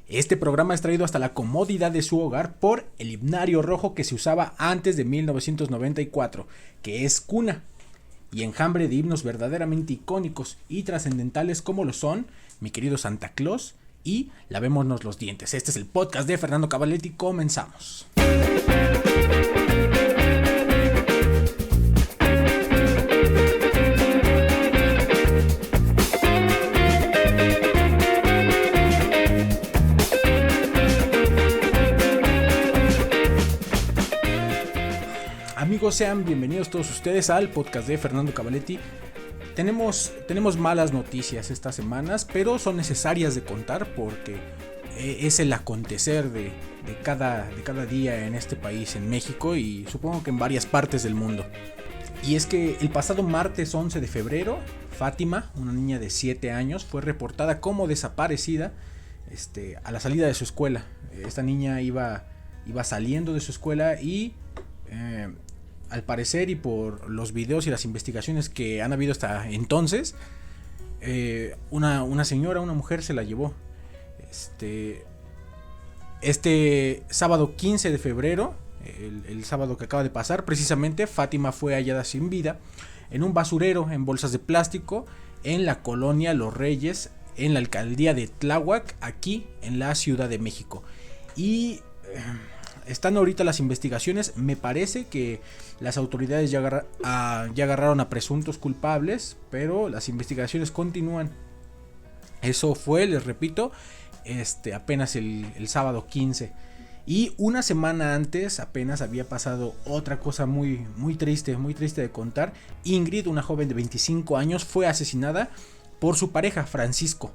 Este programa es traído hasta la comodidad de su hogar por el himnario rojo que se usaba antes de 1994, que es cuna y enjambre de himnos verdaderamente icónicos y trascendentales como lo son Mi querido Santa Claus y Lavémonos los dientes. Este es el podcast de Fernando Cavaletti, comenzamos. Amigos, sean bienvenidos todos ustedes al podcast de Fernando Cavaletti. Tenemos malas noticias estas semanas, pero son necesarias de contar porque es el acontecer de cada día en este país, en México y supongo que en varias partes del mundo. Y es que el pasado martes 11 de febrero, Fátima, una niña de 7 años, fue reportada como desaparecida a la salida de su escuela. Esta niña iba saliendo de su escuela y al parecer, y por los videos y las investigaciones que han habido hasta entonces, una mujer se la llevó. Este sábado 15 de febrero, el sábado que acaba de pasar, precisamente Fátima fue hallada sin vida en un basurero en bolsas de plástico en la colonia Los Reyes, en la alcaldía de Tláhuac, aquí en la Ciudad de México. Y están ahorita las investigaciones. Me parece que las autoridades ya agarraron a presuntos culpables, pero las investigaciones continúan. Eso fue, les repito, apenas el sábado 15. Y una semana antes apenas había pasado otra cosa muy triste de contar. Ingrid, una joven de 25 años, fue asesinada por su pareja, Francisco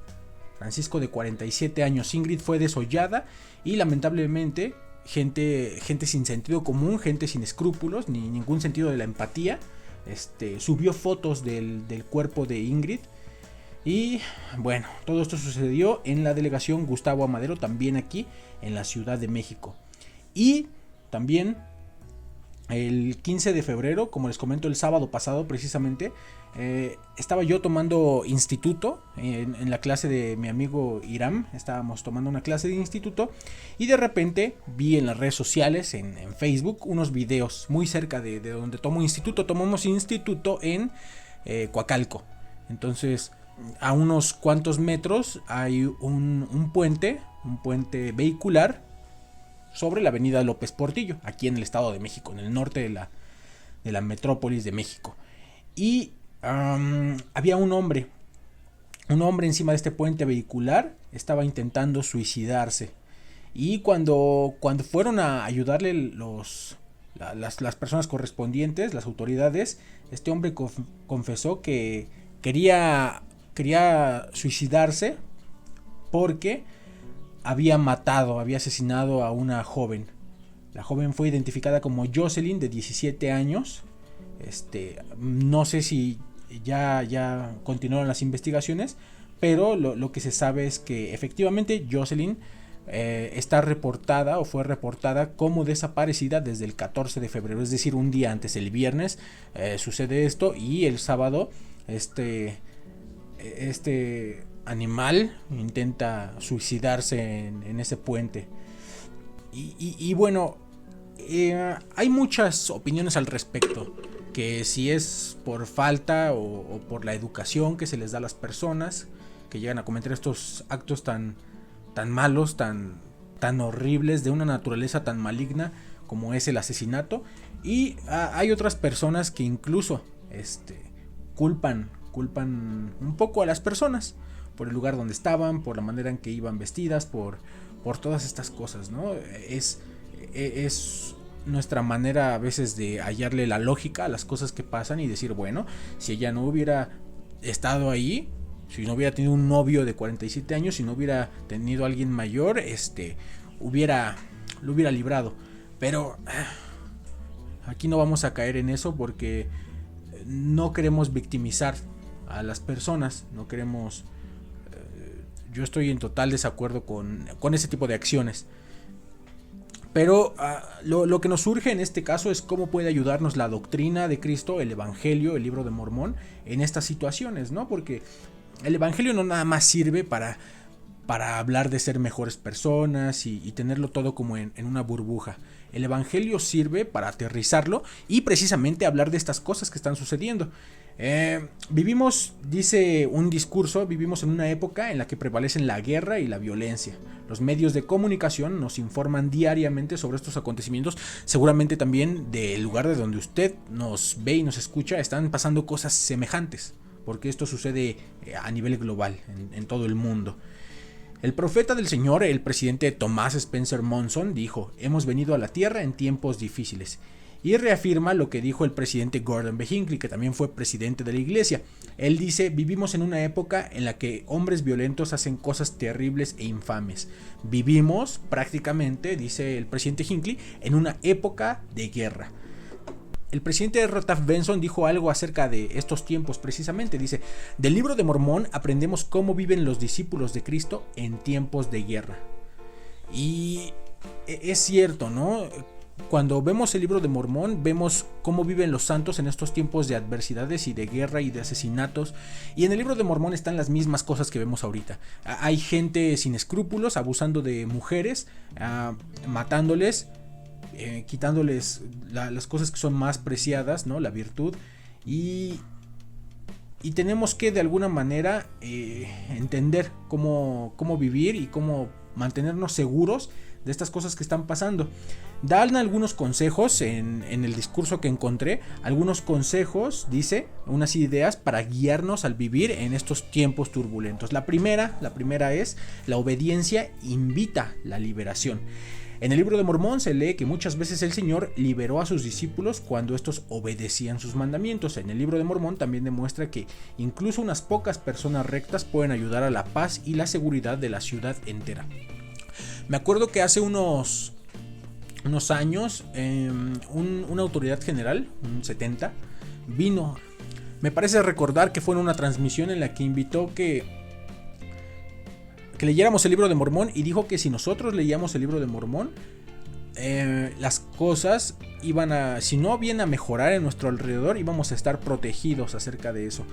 de 47 años. Ingrid fue desollada y lamentablemente gente sin sentido común, gente sin escrúpulos, ni ningún sentido de la empatía, subió fotos del cuerpo de Ingrid. Y bueno, todo esto sucedió en la delegación Gustavo Amadero, también aquí en la Ciudad de México. Y también el 15 de febrero, como les comento, el sábado pasado precisamente, estaba yo tomando instituto en la clase de mi amigo Iram. Estábamos tomando una clase de instituto y de repente vi en las redes sociales, en Facebook, unos videos muy cerca de donde tomo instituto. Tomamos instituto en Coacalco. Entonces, a unos cuantos metros hay un puente vehicular sobre la avenida López Portillo, aquí en el Estado de México, en el norte de la metrópolis de México. Y había un hombre encima de este puente vehicular, estaba intentando suicidarse. Y cuando fueron a ayudarle las personas correspondientes, las autoridades, este hombre confesó que quería suicidarse porque había asesinado a una joven. La joven fue identificada como Jocelyn, de 17 años. No sé si ya continuaron las investigaciones, pero lo que se sabe es que efectivamente Jocelyn está reportada o fue reportada como desaparecida desde el 14 de febrero, es decir, un día antes. El viernes sucede esto y el sábado este animal intenta suicidarse en ese puente. Y bueno, hay muchas opiniones al respecto, que si es por falta o por la educación que se les da a las personas que llegan a cometer estos actos tan malos, tan horribles, de una naturaleza tan maligna como es el asesinato. Y hay otras personas que incluso culpan un poco a las personas por el lugar donde estaban, por la manera en que iban vestidas, por todas estas cosas, ¿no? Es nuestra manera a veces de hallarle la lógica a las cosas que pasan y decir, bueno, si ella no hubiera estado ahí, si no hubiera tenido un novio de 47 años, si no hubiera tenido a alguien mayor, lo hubiera librado. Pero aquí no vamos a caer en eso porque no queremos victimizar a las personas, no queremos. Yo estoy en total desacuerdo con ese tipo de acciones. Pero lo que nos surge en este caso es cómo puede ayudarnos la doctrina de Cristo, el Evangelio, el libro de Mormón, en estas situaciones, ¿no? Porque el Evangelio no nada más sirve para para hablar de ser mejores personas y tenerlo todo como en una burbuja. El evangelio sirve para aterrizarlo y precisamente hablar de estas cosas que están sucediendo. Vivimos, dice un discurso, vivimos en una época en la que prevalecen la guerra y la violencia. Los medios de comunicación nos informan diariamente sobre estos acontecimientos. Seguramente también del lugar de donde usted nos ve y nos escucha están pasando cosas semejantes, porque esto sucede a nivel global, en todo el mundo. El profeta del Señor, el presidente Thomas Spencer Monson, dijo: hemos venido a la tierra en tiempos difíciles. Y reafirma lo que dijo el presidente Gordon B. Hinckley, que también fue presidente de la iglesia. Él dice: vivimos en una época en la que hombres violentos hacen cosas terribles e infames. Vivimos prácticamente, dice el presidente Hinckley, en una época de guerra. El presidente Taft Benson dijo algo acerca de estos tiempos precisamente. Dice: del libro de Mormón aprendemos cómo viven los discípulos de Cristo en tiempos de guerra. Y es cierto, ¿no? Cuando vemos el libro de Mormón, vemos cómo viven los santos en estos tiempos de adversidades y de guerra y de asesinatos. Y en el libro de Mormón están las mismas cosas que vemos ahorita. Hay gente sin escrúpulos, abusando de mujeres, matándoles, quitándoles las cosas que son más preciadas, ¿no? La virtud. Y tenemos que de alguna manera entender cómo vivir y cómo mantenernos seguros de estas cosas que están pasando. Dan algunos consejos en el discurso que encontré, algunos consejos, dice, unas ideas para guiarnos al vivir en estos tiempos turbulentos. La primera es: la obediencia invita la liberación. En el libro de Mormón se lee que muchas veces el Señor liberó a sus discípulos cuando estos obedecían sus mandamientos. En el libro de Mormón también demuestra que incluso unas pocas personas rectas pueden ayudar a la paz y la seguridad de la ciudad entera. Me acuerdo que hace unos años una autoridad general, un 70, vino. Me parece recordar que fue en una transmisión en la que invitó que leyéramos el libro de Mormón, y dijo que si nosotros leíamos el libro de Mormón, las cosas si no vienen a mejorar en nuestro alrededor, íbamos a estar protegidos acerca de eso.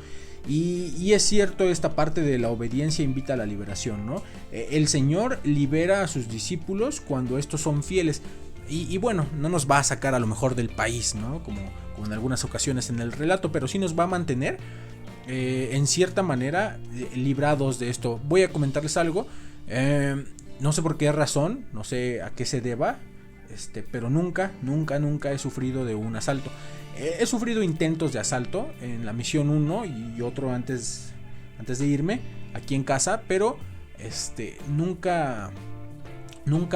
Y es cierto, esta parte de la obediencia invita a la liberación, ¿no? El Señor libera a sus discípulos cuando estos son fieles. Y bueno, no nos va a sacar a lo mejor del país, ¿no? Como en algunas ocasiones en el relato, pero sí nos va a mantener en cierta manera librados de esto. Voy a comentarles algo. No sé por qué razón, no sé a qué se deba, pero nunca he sufrido de un asalto. He sufrido intentos de asalto en la misión 1 y otro antes de irme aquí en casa, pero nunca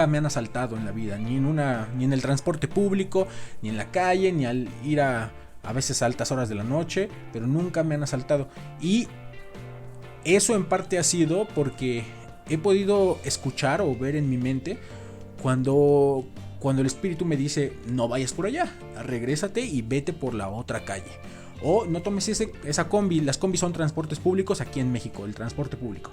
me han asaltado en la vida, ni en el transporte público, ni en la calle, ni al ir a veces a altas horas de la noche, pero nunca me han asaltado. Y eso en parte ha sido porque he podido escuchar o ver en mi mente cuando el espíritu me dice: no vayas por allá, regrésate y vete por la otra calle. O no tomes esa combi. Las combis son transportes públicos aquí en México, el transporte público.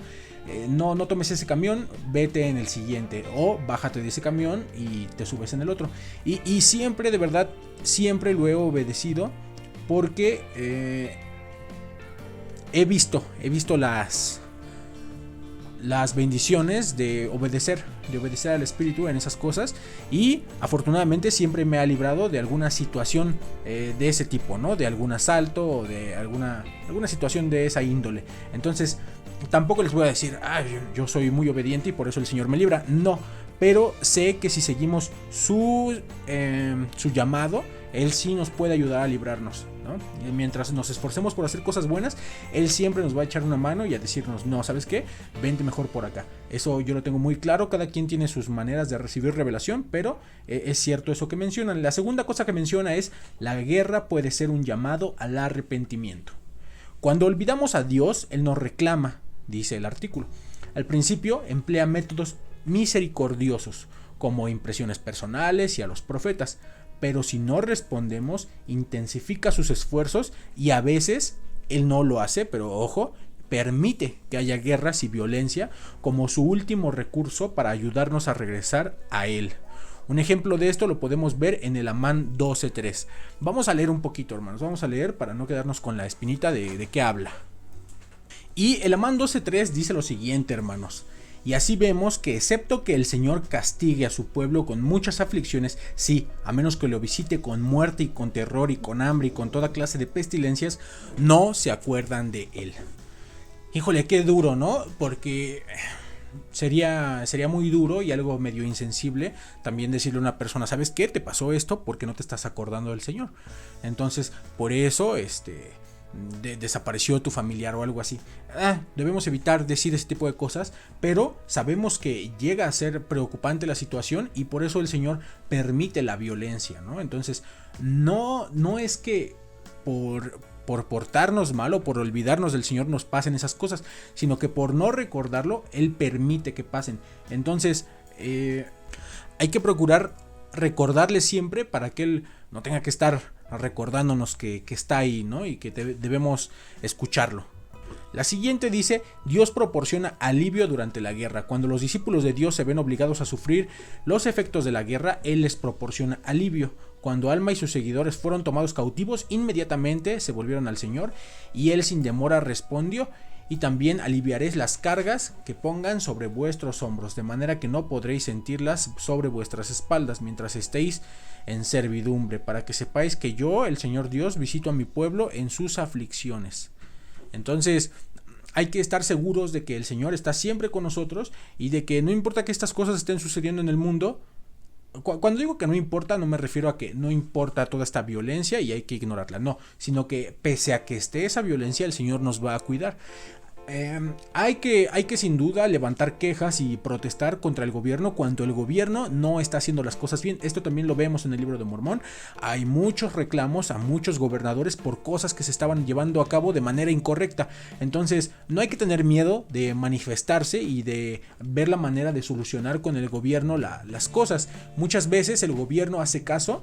No tomes ese camión, vete en el siguiente. O bájate de ese camión y te subes en el otro. Y siempre, de verdad, siempre lo he obedecido, porque he visto las bendiciones de obedecer al espíritu en esas cosas, y afortunadamente siempre me ha librado de alguna situación de ese tipo, ¿no? De algún asalto o de alguna situación de esa índole. Entonces tampoco les voy a decir: yo soy muy obediente y por eso el Señor me libra. No, pero sé que si seguimos su llamado, Él sí nos puede ayudar a librarnos, ¿no? Y mientras nos esforcemos por hacer cosas buenas, Él siempre nos va a echar una mano y a decirnos: no, ¿sabes qué? Vente mejor por acá. Eso yo lo tengo muy claro. Cada quien tiene sus maneras de recibir revelación, pero es cierto eso que mencionan. La segunda cosa que menciona es: la guerra puede ser un llamado al arrepentimiento. Cuando olvidamos a Dios, Él nos reclama, dice el artículo. Al principio emplea métodos misericordiosos, como impresiones personales y a los profetas, pero si no respondemos, intensifica sus esfuerzos, y a veces Él no lo hace, pero ojo, permite que haya guerras y violencia como su último recurso para ayudarnos a regresar a Él. Un ejemplo de esto lo podemos ver en el Amán 12:3. Vamos a leer un poquito, hermanos, vamos a leer para no quedarnos con la espinita de qué habla. Y el Amán 12:3 dice lo siguiente, hermanos: Y así vemos que excepto que el Señor castigue a su pueblo con muchas aflicciones, sí, a menos que lo visite con muerte y con terror y con hambre y con toda clase de pestilencias, no se acuerdan de él. Híjole, qué duro, ¿no? Porque sería muy duro y algo medio insensible también decirle a una persona, ¿sabes qué? Te pasó esto porque no te estás acordando del Señor. Entonces, por eso, desapareció tu familiar o algo así. Debemos evitar decir ese tipo de cosas, pero sabemos que llega a ser preocupante la situación y por eso el Señor permite la violencia, ¿no? Entonces, no es que por portarnos mal o por olvidarnos del Señor nos pasen esas cosas, sino que por no recordarlo, Él permite que pasen. Entonces, hay que procurar recordarle siempre para que Él no tenga que estar recordándonos que está ahí, ¿no? Y que debemos escucharlo. La siguiente dice: Dios proporciona alivio durante la guerra. Cuando los discípulos de Dios se ven obligados a sufrir los efectos de la guerra, Él les proporciona alivio. Cuando Alma y sus seguidores fueron tomados cautivos, inmediatamente se volvieron al Señor y Él sin demora respondió: y también aliviaréis las cargas que pongan sobre vuestros hombros, de manera que no podréis sentirlas sobre vuestras espaldas mientras estéis en servidumbre, para que sepáis que yo, el Señor Dios, visito a mi pueblo en sus aflicciones. Entonces, hay que estar seguros de que el Señor está siempre con nosotros y de que no importa que estas cosas estén sucediendo en el mundo. Cuando digo que no importa, no me refiero a que no importa toda esta violencia y hay que ignorarla, no, sino que pese a que esté esa violencia, el Señor nos va a cuidar. Hay que sin duda levantar quejas y protestar contra el gobierno cuando el gobierno no está haciendo las cosas bien. Esto también lo vemos en el libro de Mormón. Hay muchos reclamos a muchos gobernadores por cosas que se estaban llevando a cabo de manera incorrecta. Entonces no hay que tener miedo de manifestarse y de ver la manera de solucionar con el gobierno las cosas. Muchas veces el gobierno hace caso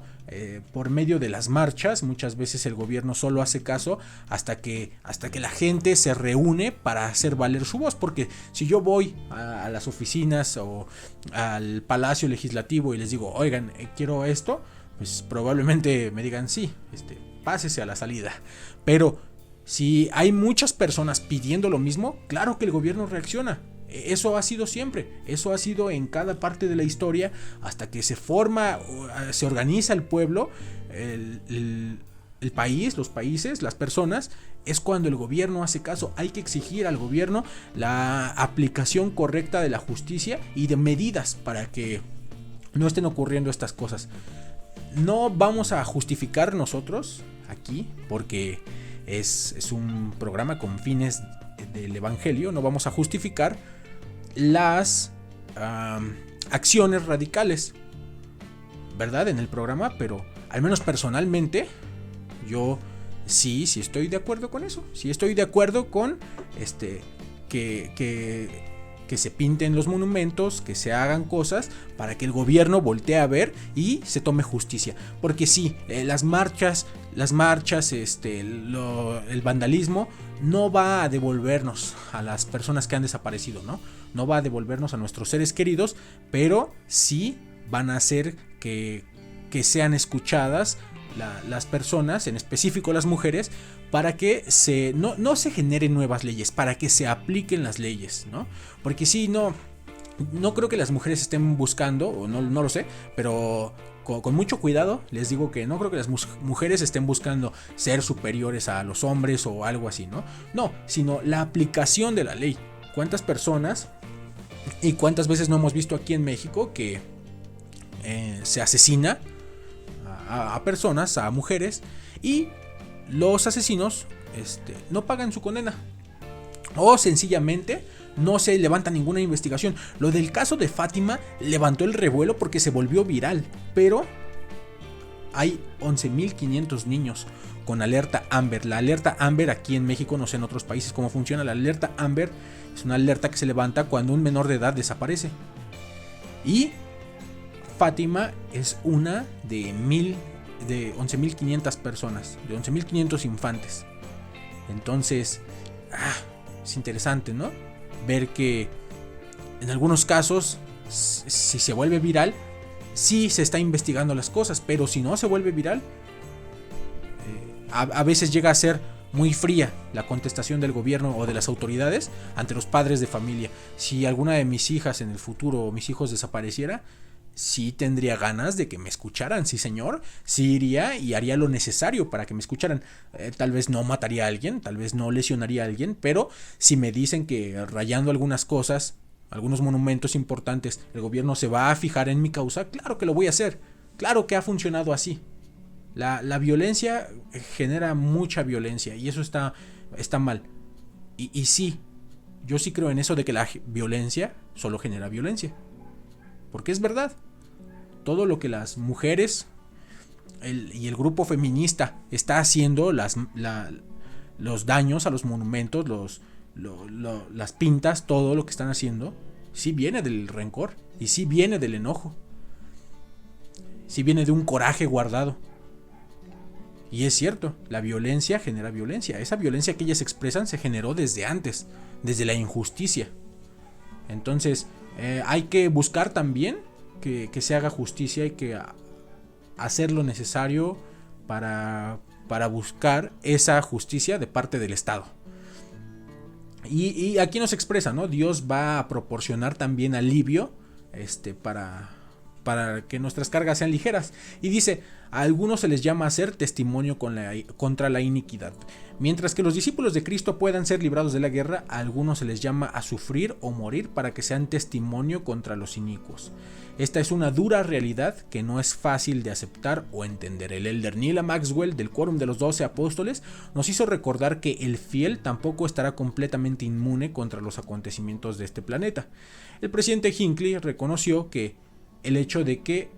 por medio de las marchas. Muchas veces el gobierno solo hace caso hasta que la gente se reúne para hacer valer su voz, porque si yo voy a las oficinas o al Palacio Legislativo y les digo, oigan, quiero esto, pues probablemente me digan sí, pásese a la salida. Pero si hay muchas personas pidiendo lo mismo, claro que el gobierno reacciona. Eso ha sido siempre, eso ha sido en cada parte de la historia, hasta que se forma, se organiza el pueblo, el país, los países, las personas, es cuando el gobierno hace caso. Hay que exigir al gobierno la aplicación correcta de la justicia y de medidas para que no estén ocurriendo estas cosas. No vamos a justificar nosotros aquí, porque es un programa con fines del evangelio. No vamos a justificar las acciones radicales, ¿verdad? En el programa, pero al menos personalmente yo sí estoy de acuerdo con eso. Sí estoy de acuerdo con que se pinten los monumentos, que se hagan cosas para que el gobierno voltee a ver y se tome justicia. Porque sí, las marchas, el vandalismo no va a devolvernos a las personas que han desaparecido, ¿no? No va a devolvernos a nuestros seres queridos, pero sí van a hacer que sean escuchadas las personas, en específico las mujeres, para que no se generen nuevas leyes, para que se apliquen las leyes, ¿no? Porque sí, no creo que las mujeres estén buscando, o no lo sé, pero con mucho cuidado les digo que no creo que las mujeres estén buscando ser superiores a los hombres o algo así, ¿no? No, sino la aplicación de la ley. ¿Cuántas personas y cuántas veces no hemos visto aquí en México que se asesina a personas, a mujeres, y los asesinos no pagan su condena o sencillamente no se levanta ninguna investigación? Lo del caso de Fátima levantó el revuelo porque se volvió viral, pero hay 11.500 niños con alerta Amber. La alerta Amber aquí en México, no sé en otros países cómo funciona. La alerta Amber es una alerta que se levanta cuando un menor de edad desaparece, y Fátima es una de 11.500 personas, de 11.500 infantes. Entonces, es interesante, ¿no? Ver que en algunos casos, si se vuelve viral, sí se está investigando las cosas, pero si no se vuelve viral, a veces llega a ser muy fría la contestación del gobierno o de las autoridades ante los padres de familia. Si alguna de mis hijas en el futuro o mis hijos desapareciera, sí tendría ganas de que me escucharan, sí señor, sí iría y haría lo necesario para que me escucharan. Tal vez no mataría a alguien, tal vez no lesionaría a alguien, pero si me dicen que rayando algunas cosas, algunos monumentos importantes, el gobierno se va a fijar en mi causa, claro que lo voy a hacer, claro que ha funcionado así. La violencia genera mucha violencia y eso está mal. Y sí, yo sí creo en eso de que la violencia solo genera violencia. Porque es verdad. Todo lo que las mujeres y el grupo feminista está haciendo, los daños a los monumentos, las pintas, todo lo que están haciendo, sí viene del rencor y sí viene del enojo. Sí viene de un coraje guardado. Y es cierto, la violencia genera violencia. Esa violencia que ellas expresan se generó desde antes, desde la injusticia. Entonces, hay que buscar también que se haga justicia y que hacer lo necesario para buscar esa justicia de parte del Estado. Y aquí nos expresa, ¿no? Dios va a proporcionar también alivio para que nuestras cargas sean ligeras. Y dice, a algunos se les llama a ser testimonio contra la iniquidad. Mientras que los discípulos de Cristo puedan ser librados de la guerra, a algunos se les llama a sufrir o morir para que sean testimonio contra los inicuos. Esta es una dura realidad que no es fácil de aceptar o entender. El elder Neal Maxwell del Quórum de los 12 Apóstoles nos hizo recordar que el fiel tampoco estará completamente inmune contra los acontecimientos de este planeta. El presidente Hinckley reconoció que el hecho de que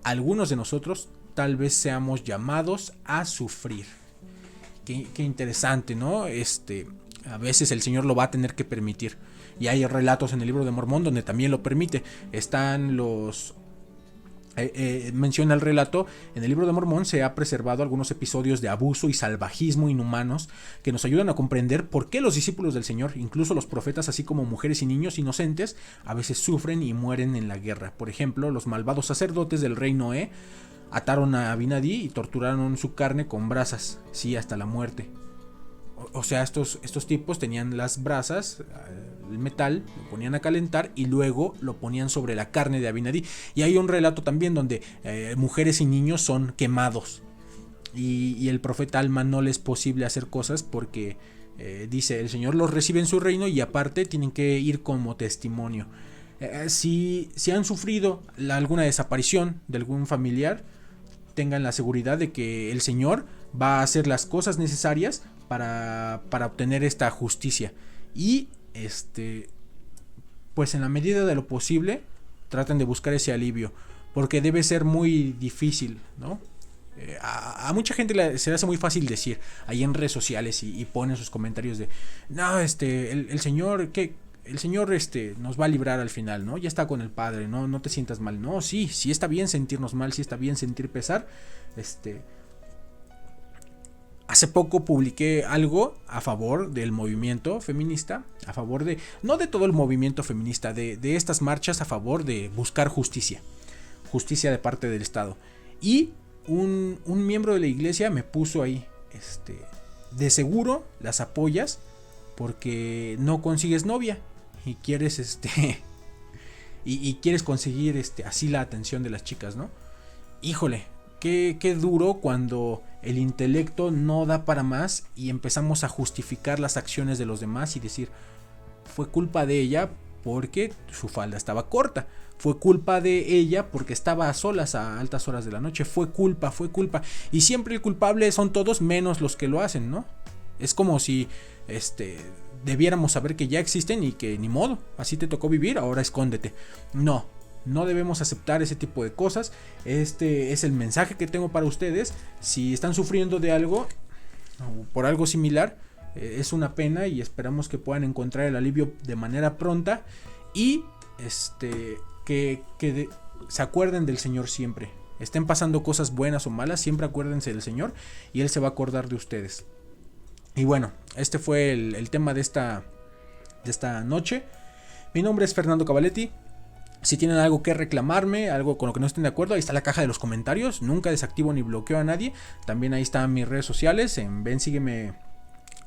algunos de nosotros tal vez seamos llamados a sufrir. Qué interesante, ¿no? A veces el Señor lo va a tener que permitir. Y hay relatos en el libro de Mormón donde también lo permite. Están menciona el relato, en el libro de Mormón se ha preservado algunos episodios de abuso y salvajismo inhumanos que nos ayudan a comprender por qué los discípulos del Señor, incluso los profetas, así como mujeres y niños inocentes, a veces sufren y mueren en la guerra. Por ejemplo, los malvados sacerdotes del rey Noé ataron a Abinadí y torturaron su carne con brasas, sí, hasta la muerte. O sea, estos tipos tenían las brasas, el metal, lo ponían a calentar y luego lo ponían sobre la carne de Abinadí. Y hay un relato también donde mujeres y niños son quemados. Y el profeta Alma no les es posible hacer cosas porque dice, el Señor los recibe en su reino y aparte tienen que ir como testimonio. Si han sufrido alguna desaparición de algún familiar, tengan la seguridad de que el Señor va a hacer las cosas necesarias para obtener esta justicia. Y pues en la medida de lo posible traten de buscar ese alivio, porque debe ser muy difícil, ¿no? A mucha gente se le hace muy fácil decir ahí en redes sociales y ponen sus comentarios de no, el Señor el Señor nos va a librar al final, ¿no? Ya está con el Padre, no te sientas mal. No, sí está bien sentirnos mal, sí está bien sentir pesar. Hace poco publiqué algo a favor del movimiento feminista, a favor de, no de todo el movimiento feminista, de estas marchas a favor de buscar justicia de parte del Estado. Y un miembro de la iglesia me puso ahí, de seguro las apoyas porque no consigues novia y quieres y quieres conseguir así la atención de las chicas, ¿no? Híjole, qué duro cuando el intelecto no da para más y empezamos a justificar las acciones de los demás y decir, fue culpa de ella porque su falda estaba corta, fue culpa de ella porque estaba a solas a altas horas de la noche, fue culpa, y siempre el culpable son todos menos los que lo hacen, ¿no? Es como si debiéramos saber que ya existen y que ni modo, así te tocó vivir, ahora escóndete. No debemos aceptar ese tipo de cosas. Este es el mensaje que tengo para ustedes. Si están sufriendo de algo o por algo similar, es una pena y esperamos que puedan encontrar el alivio de manera pronta y que se acuerden del Señor siempre. Estén pasando cosas buenas o malas, siempre acuérdense del Señor y Él se va a acordar de ustedes. Y bueno, este fue el tema de esta noche. Mi nombre es Fernando Cavaletti. Si tienen algo que reclamarme, algo con lo que no estén de acuerdo, ahí está la caja de los comentarios. Nunca desactivo ni bloqueo a nadie. También ahí están mis redes sociales. Ven, sígueme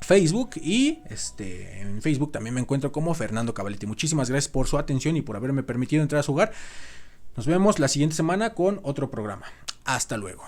Facebook y en Facebook también me encuentro como Fernando Cavalletti. Muchísimas gracias por su atención y por haberme permitido entrar a su hogar. Nos vemos la siguiente semana con otro programa. Hasta luego.